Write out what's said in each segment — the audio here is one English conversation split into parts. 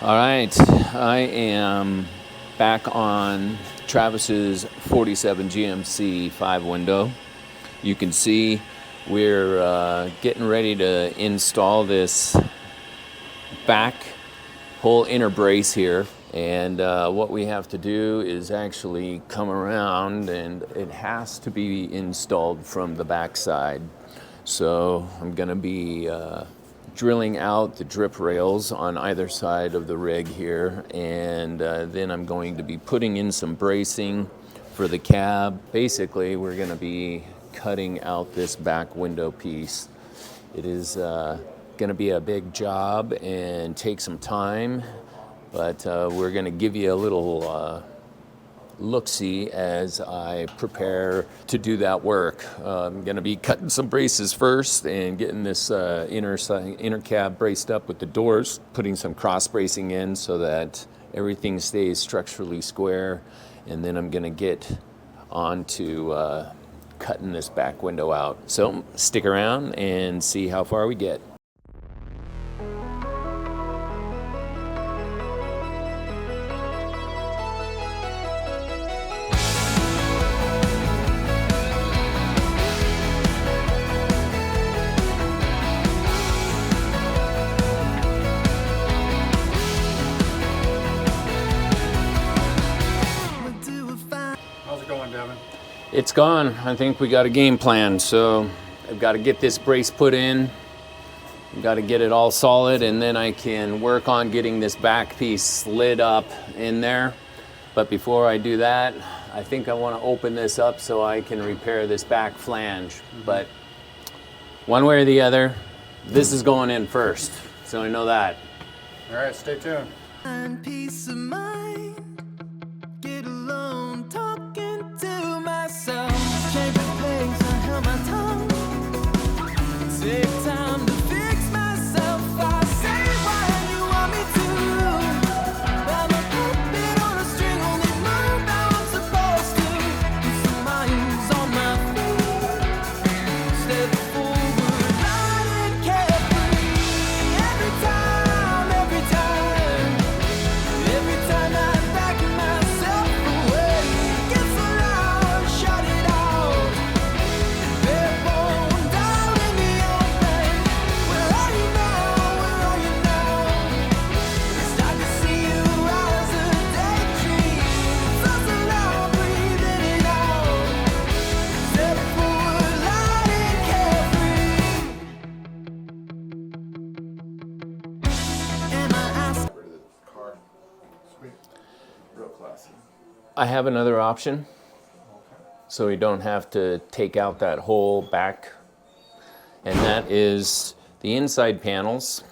All right, I am back on Travis's 47 GMC 5-window. You can see we're getting ready to install this back whole inner brace here. And what we have to do is actually come around, and it has to be installed from the back side. So I'm gonna be drilling out the drip rails on either side of the rig here, and then I'm going to be putting in some bracing for the cab. Basically, we're going to be cutting out this back window piece. It is going to be a big job and take some time, but we're going to give you a little look-see as I prepare to do that work. I'm going to be cutting some braces first and getting this inner cab braced up with the doors, putting some cross bracing in so that everything stays structurally square, and then I'm going to get on to cutting this back window out. So stick around and see how far we get. Devin? It's gone. I think we got a game plan. So I've got to get this brace put in. I've got to get it all solid, and then I can work on getting this back piece slid up in there. But before I do that, I think I want to open this up so I can repair this back flange. But one way or the other, this is going in first. So I know that. All right, stay tuned. Peace of mind. Get alone, talking to myself. Change the pace, I held my tongue. Take time to fix myself. I say what you want me to. I'm a puppet on a string, only move how I'm supposed to. Put some miles on my feet. Step forward, light and carefree. Every time I back myself away, get so loud, shut it out. Bare bone down in the open. Where are you now? It's time to see you as a daydream. So loud, breathing it out. Step forward, light and carefree. Am I asking? Car. Sweet. Real classy. I have another option, so we don't have to take out that whole back, and that is the inside panels.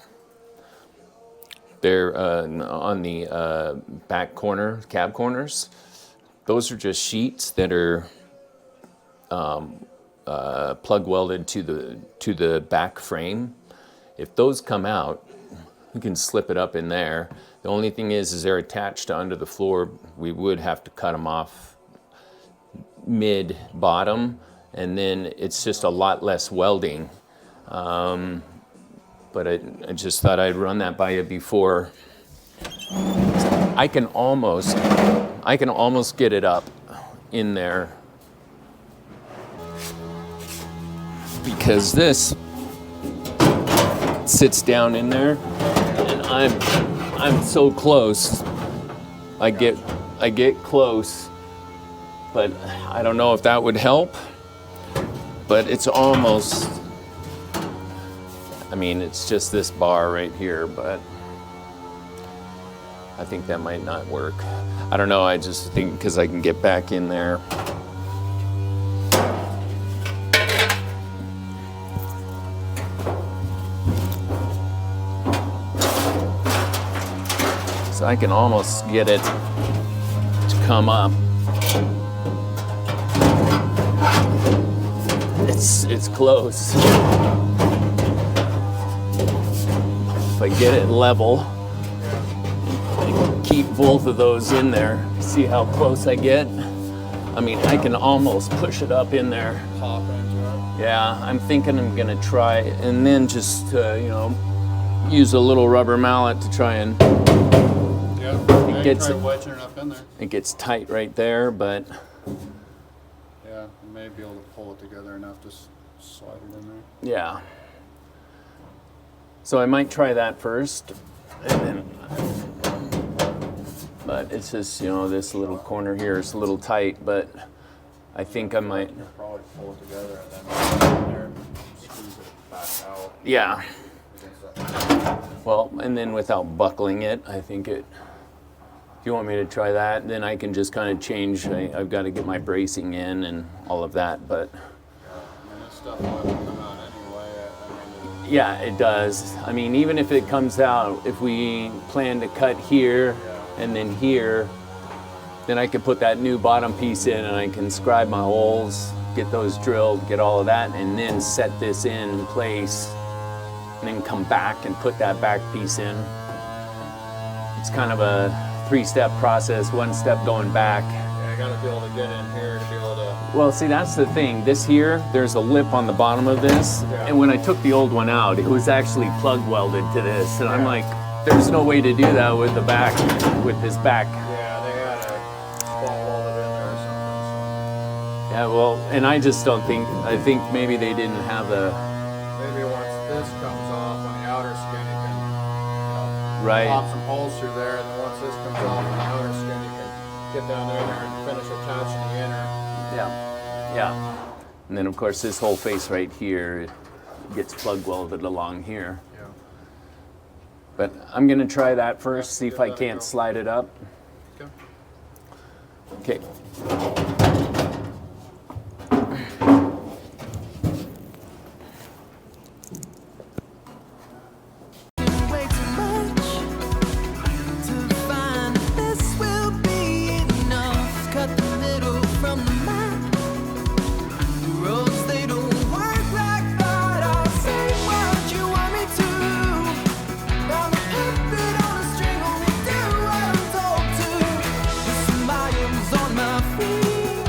They're on the back corner, cab corners. Those are just sheets that are plug welded to the back frame. If those come out, you can slip it up in there. The only thing is they're attached to under the floor. We would have to cut them off mid-bottom, and then it's just a lot less welding. But I just thought I'd run that by you before. I can almost get it up in there, because this sits down in there, and I'm so close. I get close, but I don't know if that would help. But it's almost, I mean, it's just this bar right here, but I think that might not work. I don't know, I just think because I can get back in there. So I can almost get it to come up. It's close. If I get it level, I keep both of those in there. See how close I get? I mean, I can almost push it up in there. Pop into it. Yeah, I'm thinking I'm gonna try and then just, use a little rubber mallet to try and Yep. It gets try it- wedging it up in there. it gets tight right there, but Yeah, you may be able to pull it together enough to slide it in there. yeah. So I might try that first, and then, but it's just, you know, this little corner here is a little tight, but I think I might, You'll probably pull it together and then put it in there and squeeze it back out yeah. against that. Well, and then without buckling it, I think it, if you want me to try that, then I can just kind of change, I've got to get my bracing in and all of that, but I mean, this stuff will have to come out anyway. I mean, yeah, it does. I mean, even if it comes out, if we plan to cut here and then here, then I could put that new bottom piece in and I can scribe my holes, get those drilled, get all of that, and then set this in place, and then come back and put that back piece in. It's kind of a 3-step process, 1 step going back. yeah, I got to be able to get in here to be able to. Well, see, that's the thing. This here, there's a lip on the bottom of this, and when I took the old one out, it was actually plug welded to this, and I'm like, there's no way to do that with the back, with this back. Yeah, they had a ball welded in there or something. Yeah, well, and I just don't think, I think maybe they didn't have the, So maybe once this comes off on the outer skin, you can, you know, right, pop some holes through there, and then once this comes off on the outer skin, you can get down there and finish attaching the inner. yeah. And then of course this whole face right here gets plug welded along here. Yeah. But I'm gonna try that first, see if give I that a can't go. slide it up. Okay. Okay. Way too much to find this will be enough. Cut the middle from the map. The roads they don't work like that. I'll say what you want me to. I'm a puppet on a string, only do what I'm told to. With some volumes on my feet.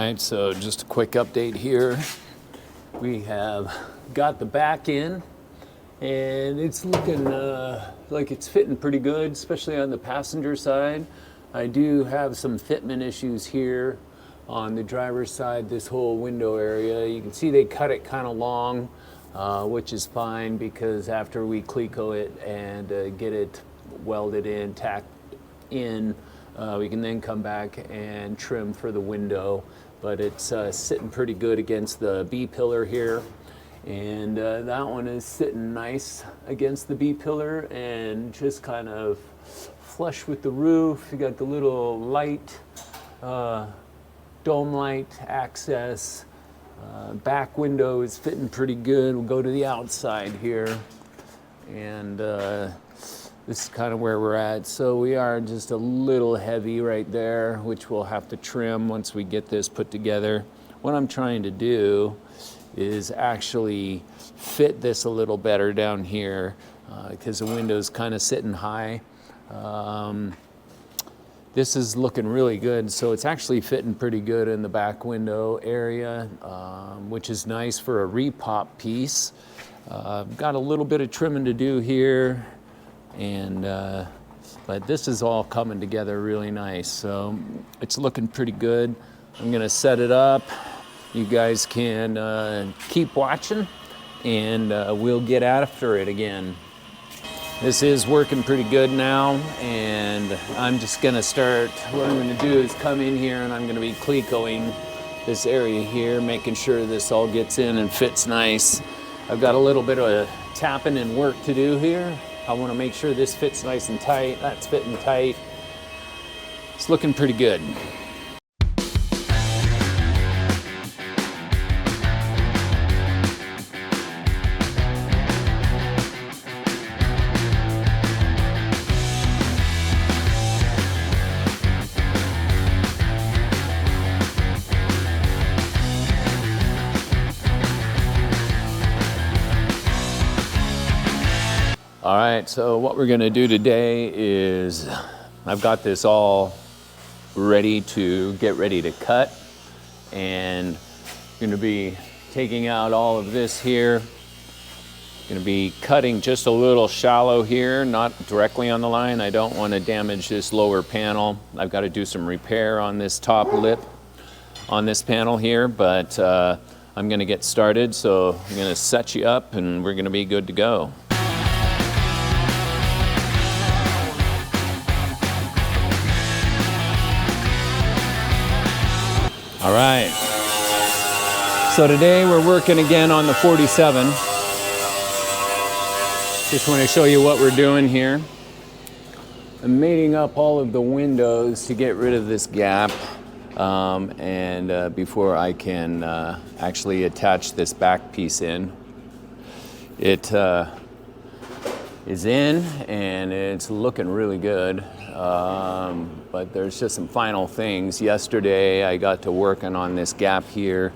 right, so just a quick update here. We have got the back in, and it's looking like it's fitting pretty good, especially on the passenger side. I do have some fitment issues here on the driver's side, this whole window area. You can see they cut it kind of long, which is fine because after we cleco it and get it welded in, tacked in, we can then come back and trim for the window. But it's sitting pretty good against the B-pillar here. And that one is sitting nice against the B-pillar and just kind of flush with the roof. You got the little light, dome light access. Back window is fitting pretty good. We'll go to the outside here. And this is kind of where we're at. So we are just a little heavy right there, which we'll have to trim once we get this put together. What I'm trying to do is actually fit this a little better down here because the window's kind of sitting high. This is looking really good, so it's actually fitting pretty good in the back window area, which is nice for a repop piece. Got a little bit of trimming to do here, and but this is all coming together really nice, so it's looking pretty good. I'm gonna set it up. You guys can keep watching, and we'll get after it again. This is working pretty good now, and I'm just gonna start, what I'm gonna do is come in here and I'm gonna be clecoing this area here, making sure this all gets in and fits nice. I've got a little bit of tapping and work to do here. I wanna make sure this fits nice and tight. That's fitting tight. It's looking pretty good. All right, so what we're gonna do today is, I've got this all ready to get ready to cut, and gonna be taking out all of this here. Gonna be cutting just a little shallow here, not directly on the line. I don't wanna damage this lower panel. I've gotta do some repair on this top lip on this panel here, but I'm gonna get started, so I'm gonna set you up and we're gonna be good to go. All right, so today we're working again on the 47. Just want to show you what we're doing here. I'm mating up all of the windows to get rid of this gap, and before I can actually attach this back piece in. It is in and it's looking really good. But there's just some final things. Yesterday I got to working on this gap here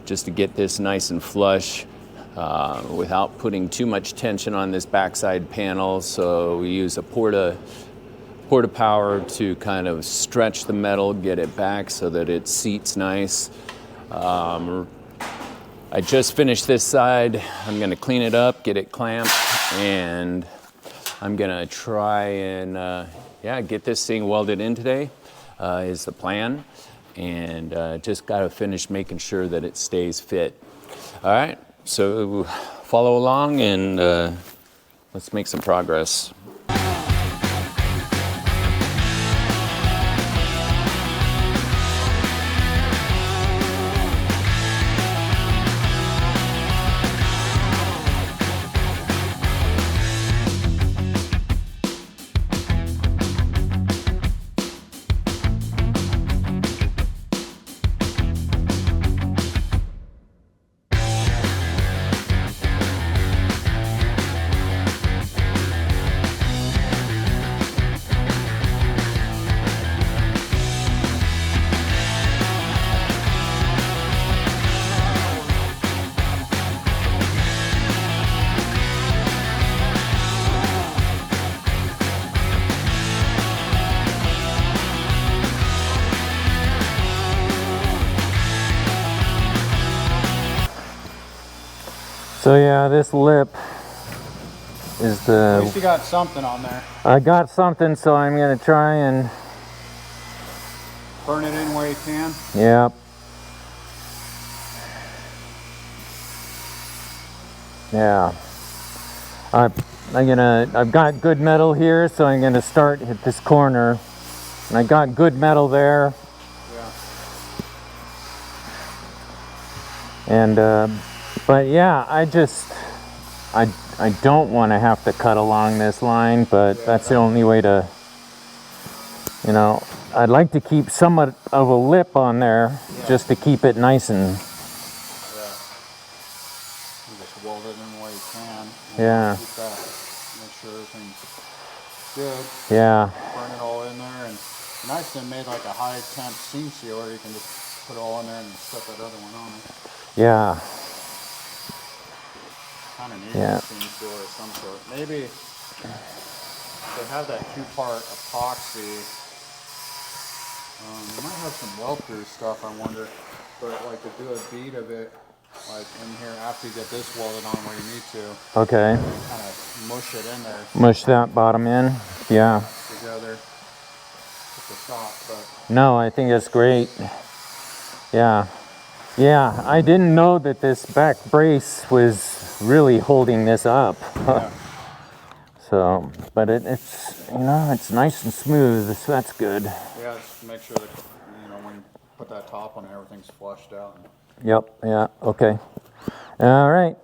just to get this nice and flush without putting too much tension on this backside panel. So we use a porta power to kind of stretch the metal, get it back so that it seats nice. I just finished this side. I'm gonna clean it up, get it clamped, and I'm gonna try and get this thing welded in today, is the plan. And just gotta finish making sure that it stays fit. All right, so follow along and let's make some progress. So yeah, this lip is At least the, you got something on there. I got something, so I'm gonna try and, Burn it in where you can. yeah. Yeah. I've got good metal here, so I'm gonna start at this corner. And I got good metal there. Yeah. And, but yeah, I don't want to have to cut along this line, but Yeah, that's the only way to, you know, I'd like to keep somewhat of a lip on there, Yeah. just to keep it nice and, Yeah. You just weld it in where you can. Yeah. Keep that. Make sure everything's good. yeah, Burn it all in there. And nice they made like a high temp seam sealer. You can just put it all in there and set that other one on it. yeah, Kind of neat Yeah. seam sealer of some sort. Maybe they have that 2-part epoxy. They might have some weld-through stuff, I wonder. But like to do a bead of it, like in here after you get this welded on where you need to, okay. kind of mush it in there Mush that bottom in, yeah. together. Just a thought, but No, I think that's great. Yeah. Yeah, I didn't know that this back brace was really holding this up. yeah. So, but it's, you know, it's nice and smooth, so that's good. Yeah, just make sure that, when you put that top on, everything's flushed out. Yep, yeah, okay. All right.